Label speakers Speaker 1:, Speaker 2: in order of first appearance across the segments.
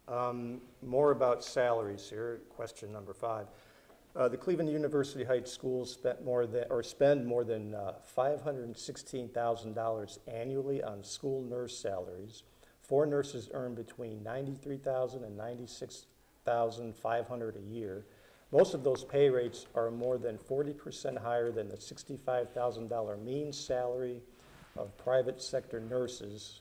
Speaker 1: More about salaries here, question number 5. The Cleveland University Heights schools spend more than $516,000 annually on school nurse salaries. 4 nurses earn between $93,000 and $96,500 a year. Most of those pay rates are more than 40% higher than the $65,000 mean salary of private sector nurses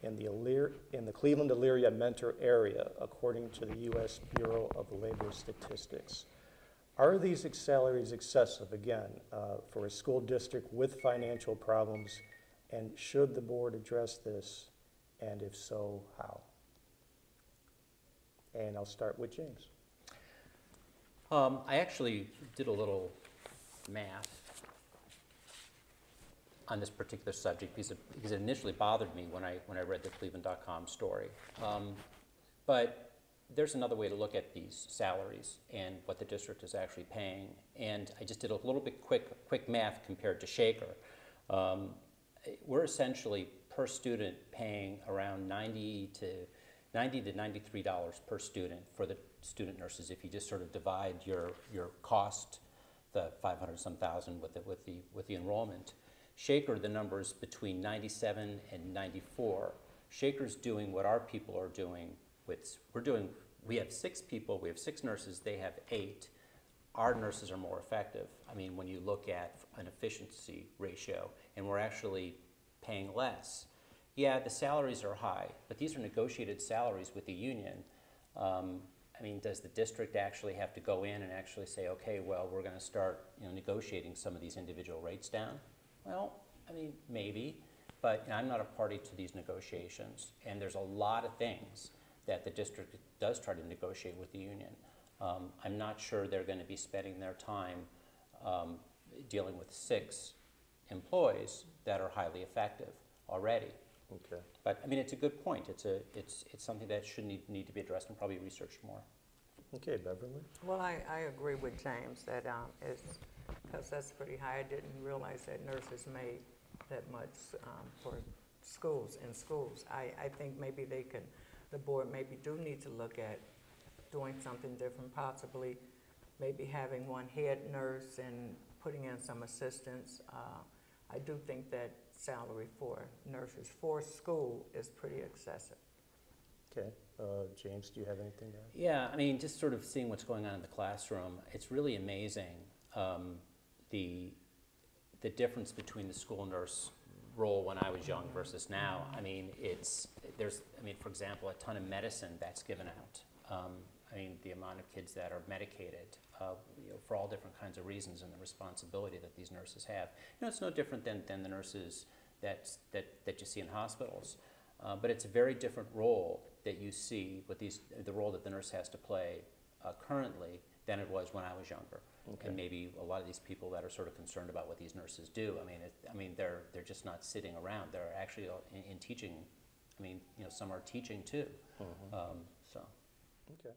Speaker 1: in the Cleveland-Elyria Mentor area, according to the U.S. Bureau of Labor Statistics. Are these salaries excessive, again, for a school district with financial problems, and should the board address this, and if so, how? And I'll start with James.
Speaker 2: I actually did a little math on this particular subject because it initially bothered me when I read the cleveland.com story. But there's another way to look at these salaries and what the district is actually paying. And I just did a little bit quick math compared to Shaker. We're essentially per student paying around $90 to $93 per student for the student nurses. If you just sort of divide your cost, the 500-some thousand with the enrollment. Shaker, the number's between 97 and 94. Shaker's doing what our people are doing. We have 6 people, we have 6 nurses, they have 8. Our nurses are more effective. I mean, when you look at an efficiency ratio, and we're actually paying less. Yeah, the salaries are high, but these are negotiated salaries with the union. I mean, does the district actually have to go in and actually say, okay, well, we're going to start negotiating some of these individual rates down? Well, I mean, maybe, but I'm not a party to these negotiations, and there's a lot of things that the district does try to negotiate with the union. I'm not sure they're going to be spending their time dealing with 6 employees that are highly effective already.
Speaker 1: Okay.
Speaker 2: But I mean, it's a good point. It's something that should need to be addressed and probably researched more.
Speaker 1: Okay, Beverly.
Speaker 3: Well, I agree with James that because that's pretty high. I didn't realize that nurses made that much for schools. I think maybe the board maybe do need to look at doing something different, possibly maybe having one head nurse and putting in some assistants. I do think that salary for nurses for school is pretty excessive.
Speaker 1: Okay. James, do you have anything to add?
Speaker 2: Yeah, I mean, just sort of seeing what's going on in the classroom, it's really amazing the difference between the school nurse role when I was young versus now. I mean, for example, a ton of medicine that's given out. I mean, the amount of kids that are medicated, for all different kinds of reasons, and the responsibility that these nurses have. It's no different than the nurses that you see in hospitals. But it's a very different role that you see with the role that the nurse has to play currently than it was when I was younger. Okay. And maybe a lot of these people that are sort of concerned about what these nurses do. I mean, they're just not sitting around. They're actually in teaching. I mean, some are teaching too.
Speaker 1: Mm-hmm.
Speaker 2: So.
Speaker 1: Okay.